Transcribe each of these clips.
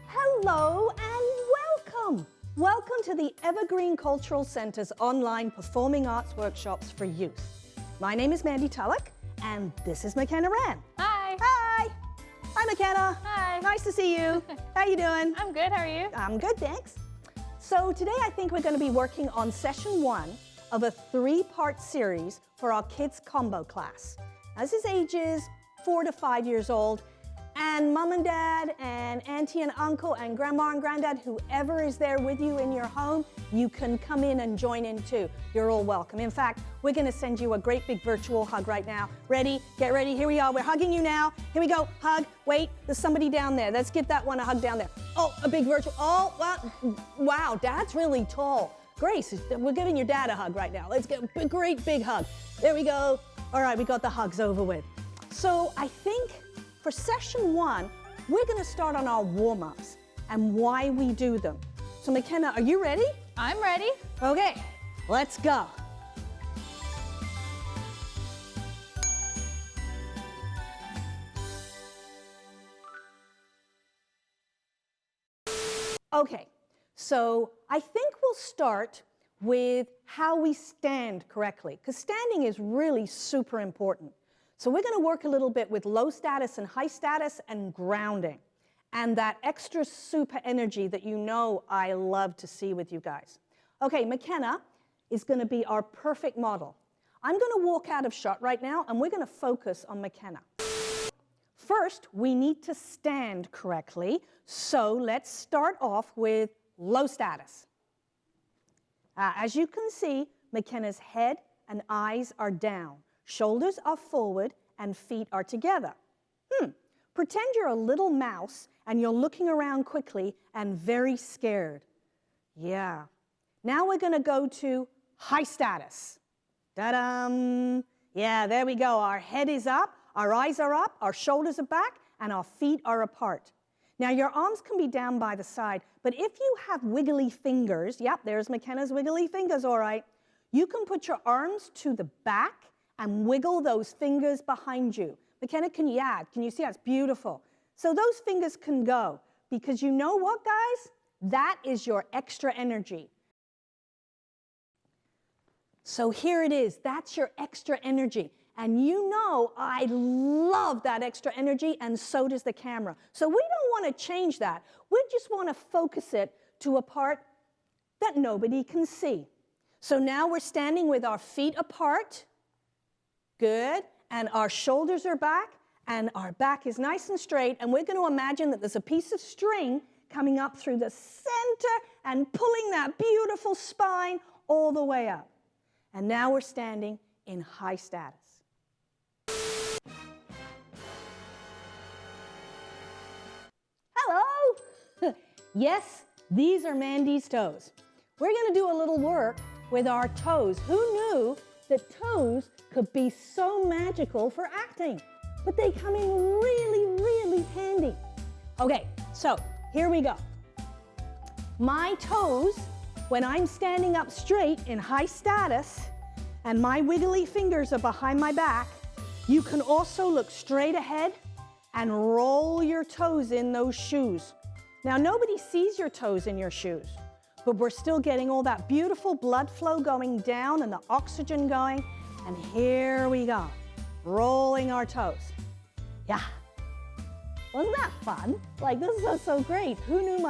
Hello and welcome. Welcome to the Evergreen Cultural Centre's online performing arts workshops for youth. My name is Mandy Tulloch and this is McKenna Ran. Hi. Hi. Hi, McKenna. Hi. Nice to see you. How you doing? I'm good, how are you? I'm good, thanks. So today I think we're going to be working on session 1 of a 3-part series for our kids combo class. This is ages 4 to 5 years old, and mom and dad and auntie and uncle and grandma and granddad, whoever is there with you in your home, you can come in and join in too. You're all welcome. In fact, we're going to send you a great big virtual hug right now. Ready? Get ready. Here we are. We're hugging you now. Here we go. Hug. Wait, there's somebody down there. Let's give that one a hug down there. Oh, a big virtual. Oh, wow, Dad's really tall. Grace, we're giving your dad a hug right now. Let's get a great big hug. There we go. All right, we got the hugs over with. So I think for session 1, we're going to start on our warm-ups and why we do them. So McKenna, are you ready? I'm ready. Okay, let's go. Okay, so I think we'll start with how we stand correctly, because standing is really super important. So we're going to work a little bit with low status and high status and grounding, and that extra super energy that you know I love to see with you guys. Okay, McKenna is going to be our perfect model. I'm going to walk out of shot right now, and we're going to focus on McKenna. First, we need to stand correctly, so let's start off with low status. As you can see, McKenna's head and eyes are down. Shoulders are forward and feet are together. Pretend you're a little mouse and you're looking around quickly and very scared. Yeah. Now we're going to go to high status. Ta-dam! Yeah, there we go. Our head is up, our eyes are up, our shoulders are back, and our feet are apart. Now your arms can be down by the side, but if you have wiggly fingers, yep, there's McKenna's wiggly fingers, all right, you can put your arms to the back and wiggle those fingers behind you. McKenna, can you see that's beautiful? So those fingers can go, because you know what, guys? That is your extra energy. So here it is, that's your extra energy. And you know I love that extra energy, and so does the camera. So we don't want to change that. We just want to focus it to a part that nobody can see. So now we're standing with our feet apart. Good. And our shoulders are back, and our back is nice and straight, and we're going to imagine that there's a piece of string coming up through the center and pulling that beautiful spine all the way up. And now we're standing in high status. Hello! Yes, these are Mandy's toes. We're going to do a little work with our toes. Who knew that toes could be so magical for acting? But they come in really, really handy. Okay, so here we go. My toes, when I'm standing up straight in high status and my wiggly fingers are behind my back, you can also look straight ahead and roll your toes in those shoes. Now, nobody sees your toes in your shoes, but we're still getting all that beautiful blood flow going down and the oxygen going. And here we go, rolling our toes. Yeah. Wasn't that fun? Like, this is so great. Who knew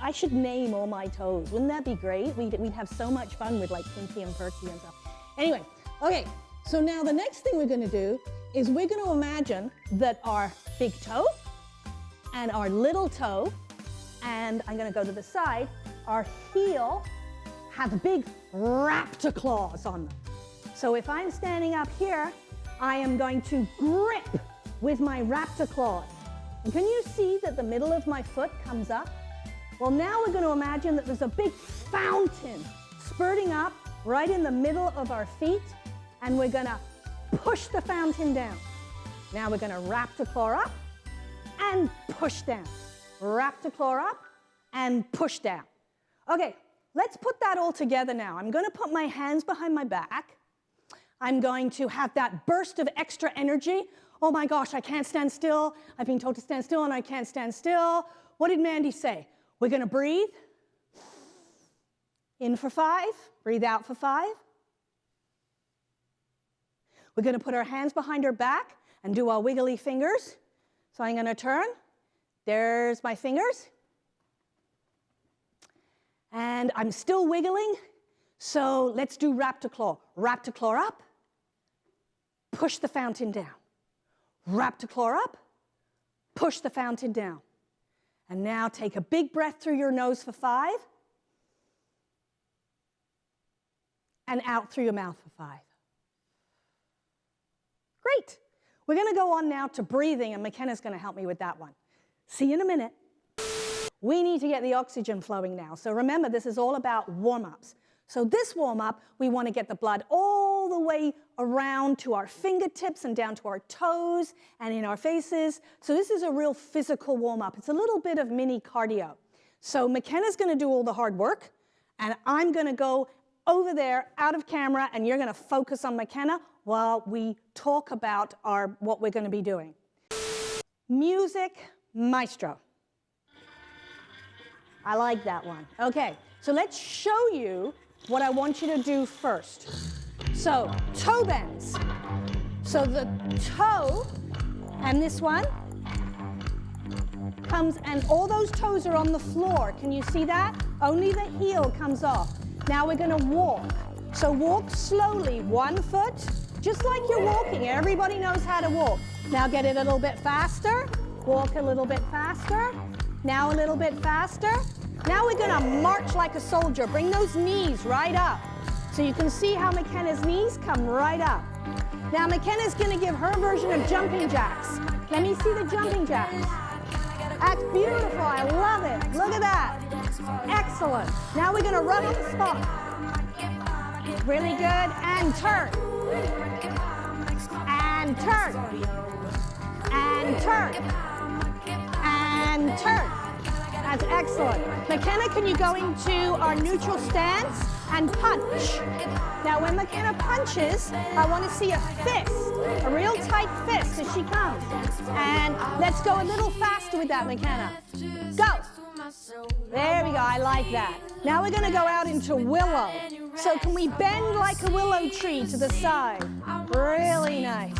I should name all my toes. Wouldn't that be great? We'd have so much fun with like Pinky and Perky and stuff. Anyway, okay, so now the next thing we're going to do is we're going to imagine that our big toe and our little toe, and I'm going to go to the side, our heel have big raptor claws on them. So if I'm standing up here, I am going to grip with my raptor claws. And can you see that the middle of my foot comes up? Well, now we're going to imagine that there's a big fountain spurting up right in the middle of our feet, and we're going to push the fountain down. Now we're going to raptor claw up and push down. Raptor claw up and push down. Okay, let's put that all together now. I'm going to put my hands behind my back. I'm going to have that burst of extra energy. Oh my gosh, I can't stand still. I've been told to stand still and I can't stand still. What did Mandy say? We're going to breathe. In for 5, breathe out for 5. We're going to put our hands behind our back and do our wiggly fingers. So I'm going to turn. There's my fingers. And I'm still wiggling. So let's do raptor claw. Raptor claw up. Push the fountain down. Raptor claw up. Push the fountain down. And now take a big breath through your nose for 5. And out through your mouth for 5. Great. We're going to go on now to breathing, and McKenna's going to help me with that one. See you in a minute. We need to get the oxygen flowing now. So remember, this is all about warm-ups. So this warm-up, we want to get the blood all the way around to our fingertips and down to our toes and in our faces. So this is a real physical warm-up. It's a little bit of mini cardio. So McKenna's going to do all the hard work, and I'm going to go over there out of camera, and you're going to focus on McKenna while we talk about what we're going to be doing. Music maestro. I like that one. Okay, so let's show you what I want you to do first. So, toe bends. So the toe and this one comes, and all those toes are on the floor. Can you see that? Only the heel comes off. Now we're going to walk. So walk slowly, 1 foot, just like you're walking. Everybody knows how to walk. Now get it a little bit faster. Walk a little bit faster. Now a little bit faster. Now we're going to march like a soldier. Bring those knees right up. So you can see how McKenna's knees come right up. Now McKenna's going to give her version of jumping jacks. Let me see the jumping jacks. That's beautiful. I love it. Look at that. Excellent. Now we're going to run on the spot. Really good. And turn. And turn. And turn. And turn. That's excellent. McKenna, can you go into our neutral stance and punch? Now, when McKenna punches, I want to see a fist, a real tight fist as she comes. And let's go a little faster with that, McKenna. Go. There we go. I like that. Now we're going to go out into willow. So can we bend like a willow tree to the side? Really nice.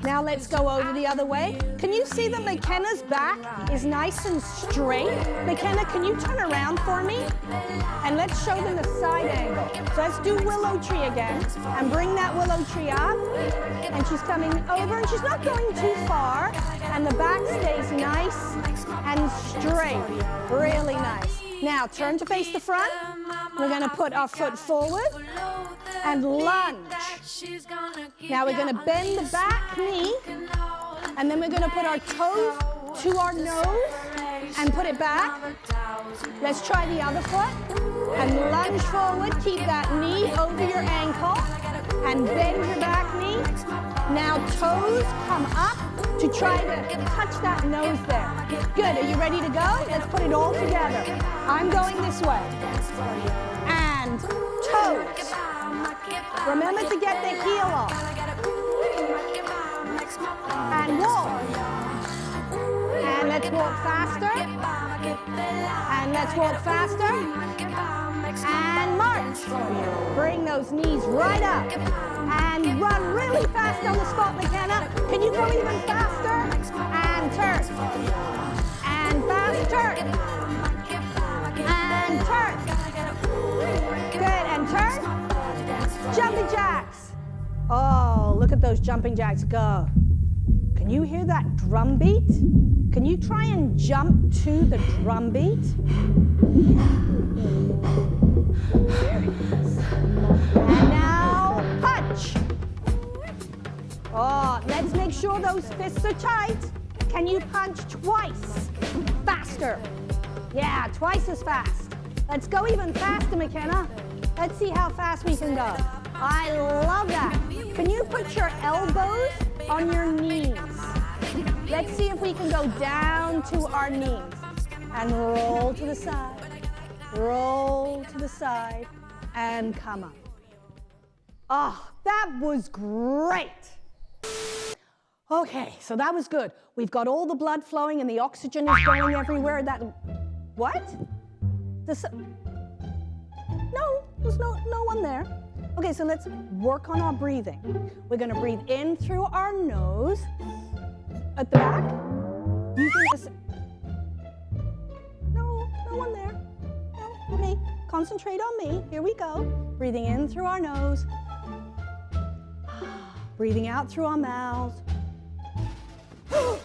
Now let's go over the other way. Can you see that McKenna's back is nice and straight? McKenna, can you turn around for me? And let's show them the side angle. So let's do willow tree again and bring that willow tree up. And she's coming over and she's not going too far. And the back stays nice and straight. Really nice. Now turn to face the front. We're going to put our foot forward and lunge. Now we're going to bend the back knee, and then we're going to put our toes to our nose and put it back. Let's try the other foot and lunge forward. Keep that knee over your ankle and bend your back knee. Now toes come up to try to touch that nose there. Good. Are you ready to go? Let's put it all together. I'm going this way. And toes. Remember to get the heel off. And walk. And let's walk faster. And let's walk faster. And march. Bring those knees right up. And run really fast on the spot, McKenna. Can you go even faster? And turn. And fast turn. And turn. Good. And turn. Jumping jacks. Oh, look at those jumping jacks go. Can you hear that drum beat? Can you try and jump to the drum beat? Very nice. And now punch. Oh, let's make sure those fists are tight. Can you punch twice? Faster. Yeah, twice as fast. Let's go even faster, McKenna. Let's see how fast we can go. I love that. Can you put your elbows on your knees? Let's see if we can go down to our knees and roll to the side, roll to the side, and come up. Oh, That was great. Okay, so that was good. We've got all the blood flowing and the oxygen is going everywhere. What? No, there's no one there. Okay, so let's work on our breathing. We're going to breathe in through our nose at the back. Using this. No one there. No, okay, concentrate on me. Here we go. Breathing in through our nose. Breathing out through our mouths. Oh,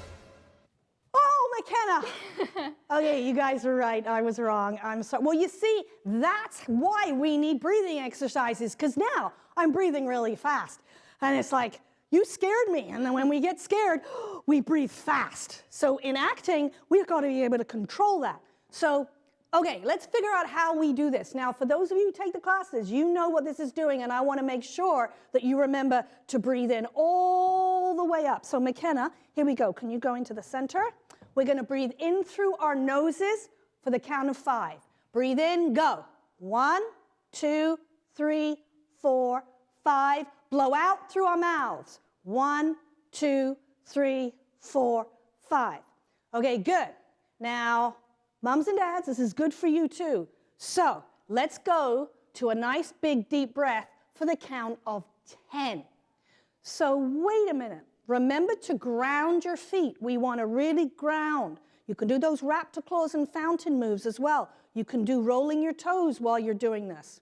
McKenna. Okay, you guys are right. I was wrong. I'm sorry. Well, you see, that's why we need breathing exercises, because now I'm breathing really fast. And it's like, you scared me. And then when we get scared, we breathe fast. So in acting, we've got to be able to control that. So, okay, let's figure out how we do this. Now, for those of you who take the classes, you know what this is doing, and I want to make sure that you remember to breathe in all the way up. So McKenna, here we go. Can you go into the center? We're going to breathe in through our noses for the count of 5. Breathe in, go. 1, 2, 3, 4, 5. Blow out through our mouths. 1, 2, 3, 4, 5. Okay, good. Now, moms and dads, this is good for you too. So let's go to a nice big deep breath for the count of 10. So wait a minute. Remember to ground your feet. We want to really ground. You can do those raptor claws and fountain moves as well. You can do rolling your toes while you're doing this.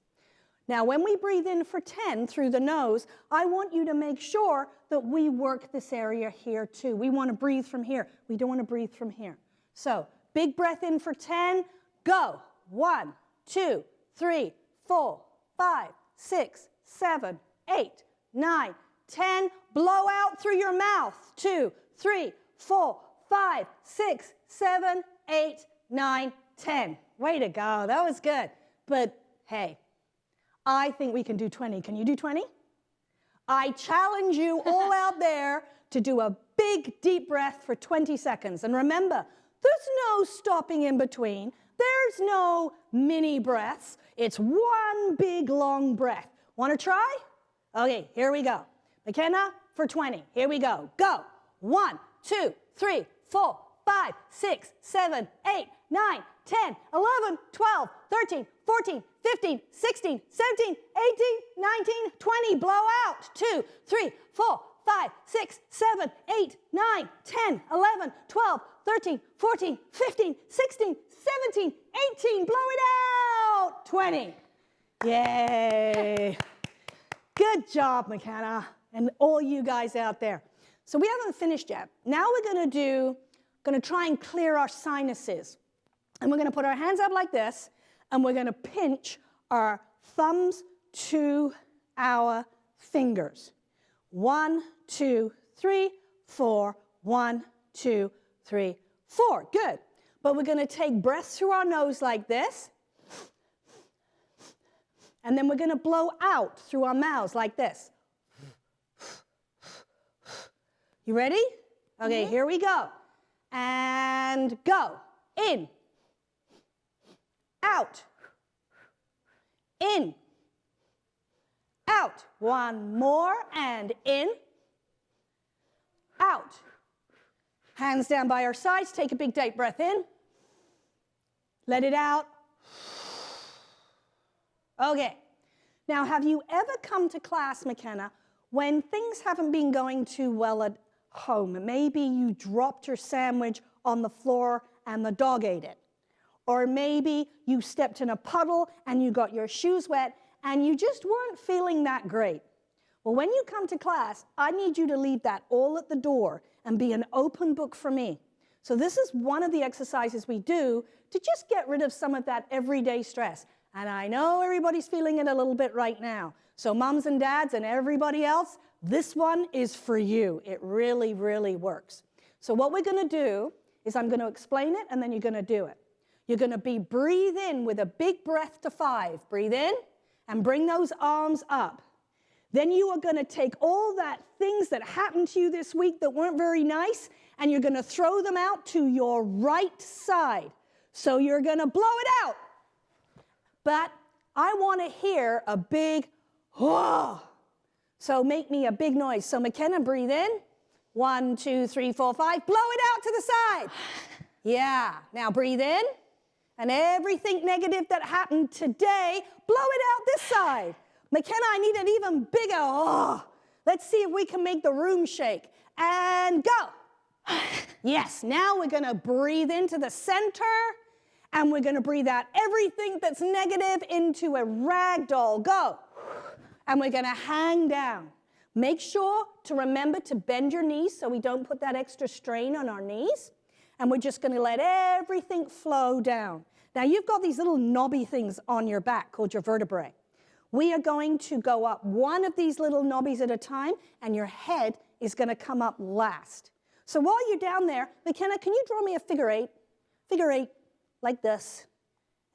Now, when we breathe in for 10 through the nose, I want you to make sure that we work this area here too. We want to breathe from here. We don't want to breathe from here. So big breath in for 10. Go. 1, 2, 3, 4, 5, 6, 7, 8, 9, 10. Blow out through your mouth. 2, 3, 4, 5, 6, 7, 8, 9, 10. Way to go. That was good. But hey, I think we can do 20. Can you do 20? I challenge you all out there to do a big deep breath for 20 seconds. And remember, there's no stopping in between. There's no mini breaths. It's one big long breath. Want to try? Okay, here we go. McKenna, for 20. Here we go. Go. 1, 2, 3, 4, 5, 6, 7, 8, 9, 10, 11, 12, 13, 14, 15, 16, 17, 18, 19, 20. Blow out. 2, 3, 4, 5, 6, 7, 8, 9, 10, 11, 12, 13, 14, 15, 16, 17, 18. Blow it out. 20. Yay. Good job, McKenna, and all you guys out there. So we haven't finished yet. Now we're going to try and clear our sinuses. And we're going to put our hands up like this, and we're going to pinch our thumbs to our fingers. 1, 2, 3, 4. 1, 2, 3, 4. Good. But we're going to take breaths through our nose like this. And then we're going to blow out through our mouths like this. You ready? Okay, here we go. And go. In. Out. In. Out. One more, and in. Out. Hands down by our sides. Take a big deep breath in. Let it out. Okay. Now, have you ever come to class, McKenna, when things haven't been going too well at home? Maybe you dropped your sandwich on the floor and the dog ate it. Or maybe you stepped in a puddle and you got your shoes wet and you just weren't feeling that great. Well, when you come to class, I need you to leave that all at the door and be an open book for me. So this is one of the exercises we do to just get rid of some of that everyday stress. And I know everybody's feeling it a little bit right now. So moms and dads and everybody else, this one is for you. It really, really works. So what we're going to do is I'm going to explain it, and then you're going to do it. You're going to breathe in with a big breath to 5. Breathe in and bring those arms up. Then you are going to take all that things that happened to you this week that weren't very nice, and you're going to throw them out to your right side. So you're going to blow it out. But I want to hear a big, whoa. So make me a big noise. So McKenna, breathe in. 1, 2, 3, 4, 5. Blow it out to the side. Yeah. Now breathe in. And everything negative that happened today, blow it out this side. McKenna, I need it even bigger. Oh. Let's see if we can make the room shake. And go. Yes. Now we're going to breathe into the center. And we're going to breathe out everything that's negative into a rag doll. Go. And we're going to hang down. Make sure to remember to bend your knees so we don't put that extra strain on our knees. And we're just going to let everything flow down. Now, you've got these little knobby things on your back called your vertebrae. We are going to go up one of these little knobbies at a time, and your head is going to come up last. So while you're down there, McKenna, can you draw me a figure eight? Figure eight, like this.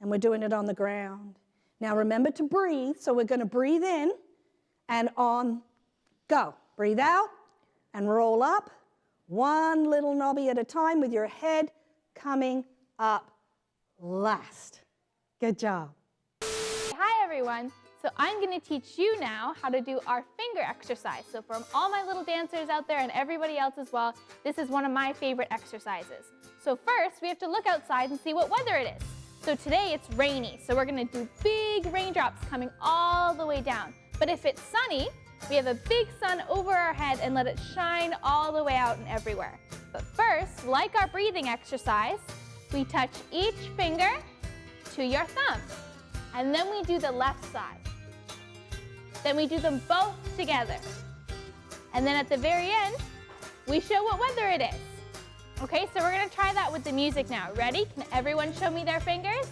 And we're doing it on the ground. Now remember to breathe, so we're going to breathe in and on, go. Breathe out and roll up, one little knobby at a time with your head coming up last. Good job. Hi everyone. So I'm going to teach you now how to do our finger exercise. So from all my little dancers out there and everybody else as well, this is one of my favorite exercises. So first we have to look outside and see what weather it is. So today it's rainy, so we're going to do big raindrops coming all the way down. But if it's sunny, we have a big sun over our head and let it shine all the way out and everywhere. But first, like our breathing exercise, we touch each finger to your thumb. And then we do the left side. Then we do them both together. And then at the very end, we show what weather it is. Okay, so we're going to try that with the music now. Ready? Can everyone show me their fingers?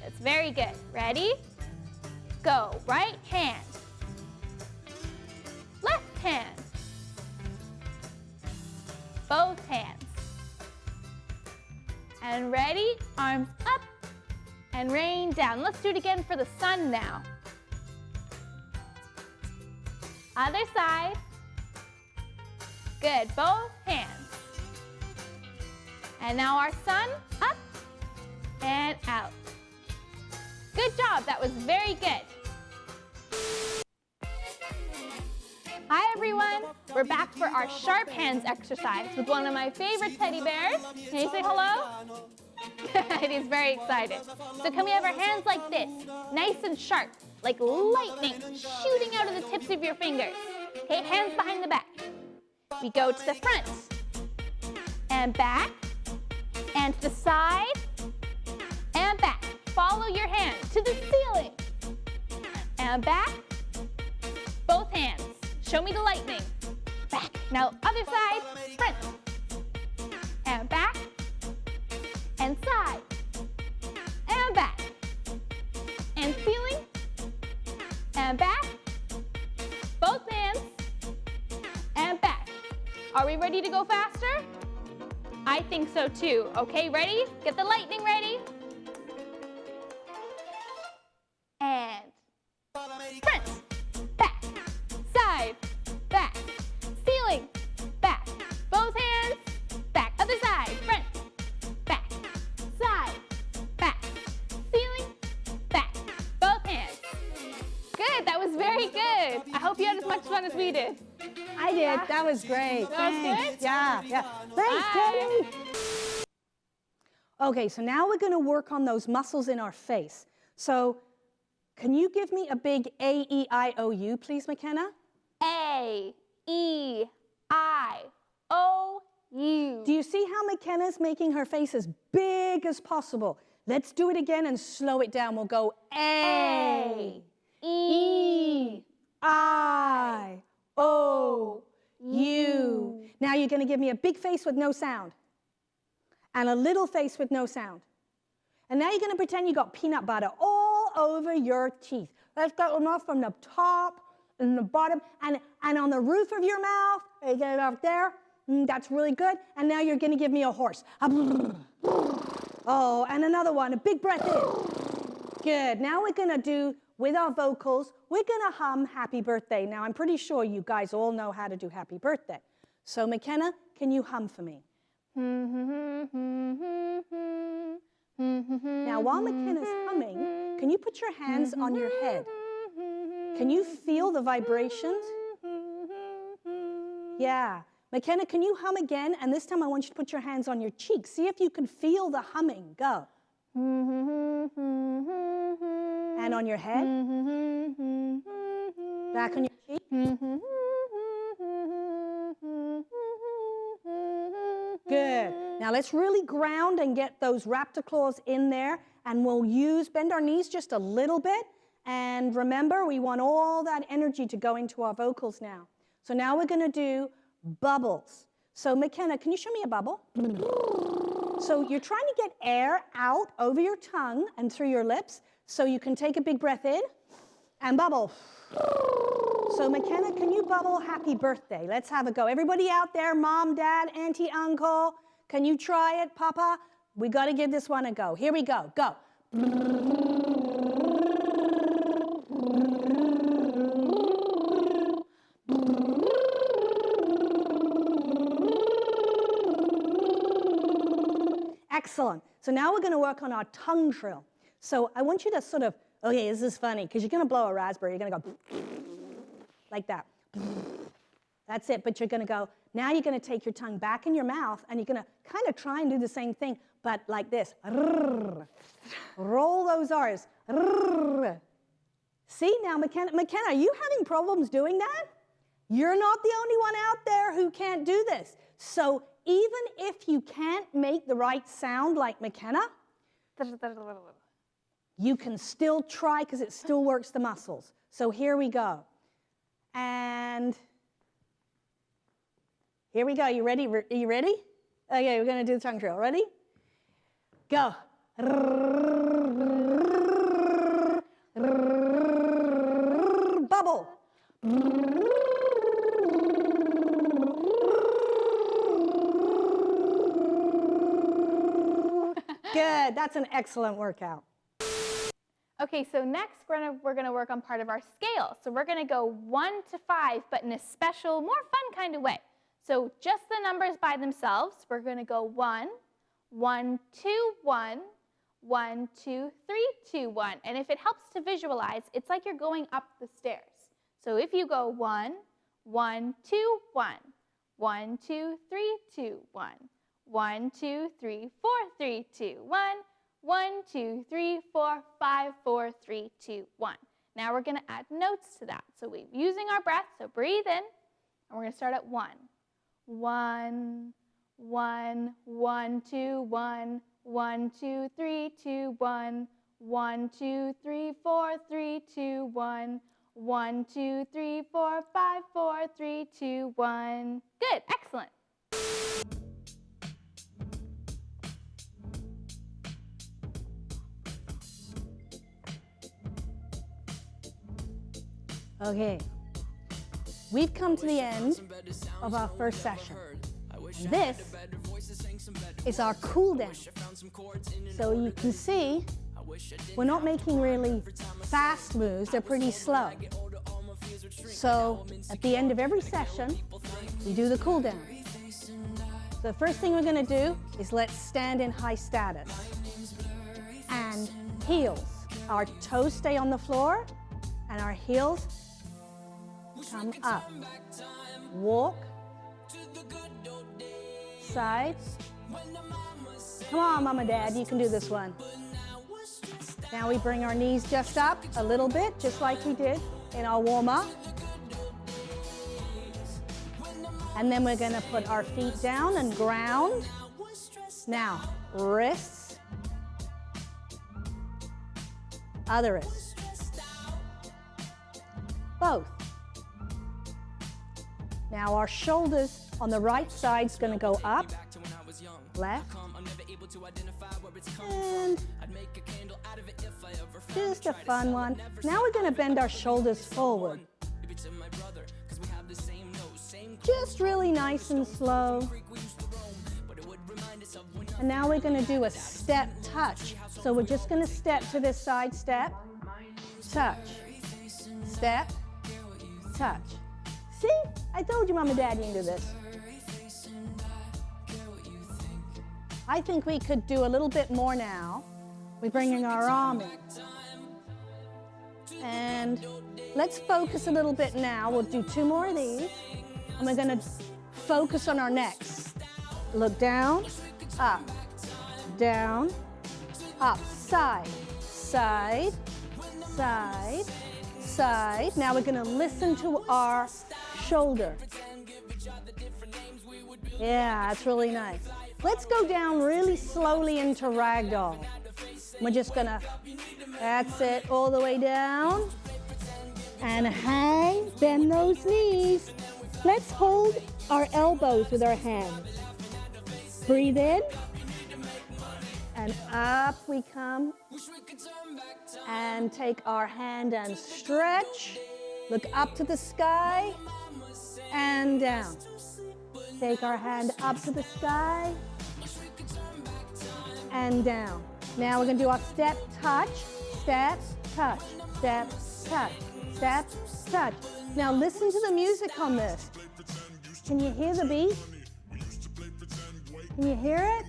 That's very good. Ready? Go. Right hand. Left hand. Both hands. And ready? Arms up and rain down. Let's do it again for the sun now. Other side. Good. Both hands. And now our sun, up and out. Good job, that was very good. Hi everyone, we're back for our sharp hands exercise with one of my favorite teddy bears. Can you say hello? He's very excited. So can we have our hands like this, nice and sharp, like lightning shooting out of the tips of your fingers. Okay, hands behind the back. We go to the front and back. And to the side, and back. Follow your hand to the ceiling. And back. Both hands. Show me the lightning. Back. Now, other side, front. And back. And side. And back. And ceiling. And back. Both hands. And back. Are we ready to go faster? I think so too. Okay, ready? Get the lightning ready. And front, back, side, back, ceiling, back. Both hands, back. Other side, front, back, side, back, ceiling, back. Both hands. Good, that was very good. I hope you had as much fun as we did. I did. Yeah. That was great. That was good? Yeah. Thanks, Teddy. Okay, so now we're going to work on those muscles in our face. So can you give me a big A-E-I-O-U, please, McKenna? A-E-I-O-U. Do you see how McKenna's making her face as big as possible? Let's do it again and slow it down. We'll go A-E-I-O-U. Now you're going to give me a big face with no sound and a little face with no sound. And now you're going to pretend you got peanut butter all over your teeth. Let's get them off from the top and the bottom and on the roof of your mouth. You get it off there. That's really good. And now you're going to give me a horse. Oh, and another one. A big breath in. Good. Now we're going to do, with our vocals, we're going to hum Happy Birthday. Now, I'm pretty sure you guys all know how to do Happy Birthday. So, McKenna, can you hum for me? Now, while McKenna's humming, can you put your hands on your head? Can you feel the vibrations? Yeah. McKenna, can you hum again? And this time I want you to put your hands on your cheeks. See if you can feel the humming. Go. And on your head. Back on your cheek. Good. Now let's really ground and get those raptor claws in there. And we'll bend our knees just a little bit. And remember, we want all that energy to go into our vocals now. So now we're going to do bubbles. So McKenna, can you show me a bubble? So you're trying to get air out over your tongue and through your lips. So you can take a big breath in and bubble. So McKenna, can you bubble happy birthday? Let's have a go. Everybody out there, mom, dad, auntie, uncle, can you try it, Papa? We got to give this one a go. Here we go. Go. Excellent. So now we're going to work on our tongue trill. So I want you to sort of, okay, this is funny, because you're going to blow a raspberry. You're going to go like that. That's it, but you're going to go, now you're going to take your tongue back in your mouth, and you're going to kind of try and do the same thing, but like this. Roll those R's. See, now, McKenna, are you having problems doing that? You're not the only one out there who can't do this. So even if you can't make the right sound like McKenna, you can still try because it still works the muscles. So here we go. And here we go. You ready? Are you ready? Okay, we're going to do the tongue trill. Ready? Go. Bubble. Good. That's an excellent workout. Okay, so next we're gonna work on part of our scale. So we're gonna go 1 to 5, but in a special, more fun kind of way. So just the numbers by themselves, we're gonna go 1, 1, 2, 1, 1, 2, 3, 2, 1. And if it helps to visualize, it's like you're going up the stairs. So if you go 1, 1, 2, 1, 1, 2, 3, 2, 1, 1, 2, 3, 4, 3, 2, 1, 1, 2, 3, 4, 5, 4, 3, 2, 1. Now we're going to add notes to that. So we're using our breath, so breathe in, and we're going to start at 1. 1, 1, 1, 2, 1, 1, 2, 3, 2, 1, 1, 2, 3, 4, 3, 2, 1, 1, 2, 3, 4, 5, 4, 3, 2, 1. Good, excellent. Okay, we've come to the end of our first session. And this is our cool down. So you can see we're not making really fast moves, they're pretty slow. So at the end of every session, we do the cool down. So the first thing we're going to do is let's stand in high status. And heels. Our toes stay on the floor and our heels come up. Walk. Side. Come on, Mama, Dad, you can do this one. Now we bring our knees just up a little bit, just like we did in our warm-up. And then we're going to put our feet down and ground. Now, wrists. Other wrist. Both. Now our shoulders on the right side is going to go up, left, and just a fun one. Now we're going to bend our shoulders forward. Just really nice and slow. And now we're going to do a step touch. So we're just going to step to this side, step, touch, step, touch. See? I told you, Mom and Dad, you can do this. I think we could do a little bit more now. We're bringing our arm in. And let's focus a little bit now. We'll do 2 more of these. And we're going to focus on our necks. Look down, up, side, side, side, side. Now we're going to listen to our shoulder. Yeah, that's really nice. Let's go down really slowly into ragdoll. We're just going to, that's it, all the way down. And hang, bend those knees. Let's hold our elbows with our hands. Breathe in. And up we come. And take our hand and stretch. Look up to the sky and down. Take our hand up to the sky and down. Now we're going to do our step, touch, step, touch, step, touch, step, touch. Now listen to the music on this. Can you hear the beat? Can you hear it?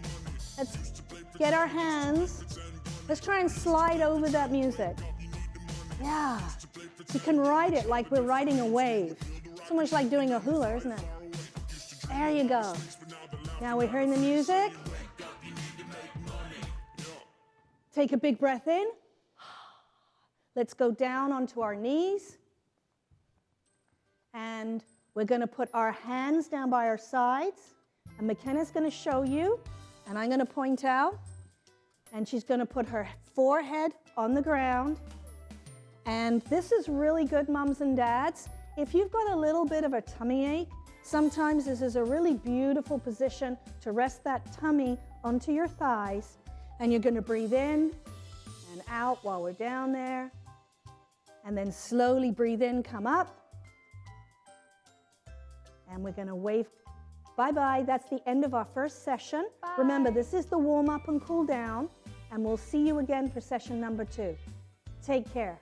Let's get our hands. Let's try and slide over that music. Yeah. You can ride it like we're riding a wave. So much like doing a hula, isn't it? There you go. Now we're hearing the music. Take a big breath in. Let's go down onto our knees. And we're going to put our hands down by our sides. And McKenna's going to show you. And I'm going to point out. And she's going to put her forehead on the ground. And this is really good, moms and dads. If you've got a little bit of a tummy ache, sometimes this is a really beautiful position to rest that tummy onto your thighs. And you're going to breathe in and out while we're down there. And then slowly breathe in, come up. And we're going to wave bye-bye. That's the end of our first session. Bye. Remember, this is the warm-up and cool down. And we'll see you again for session number 2. Take care.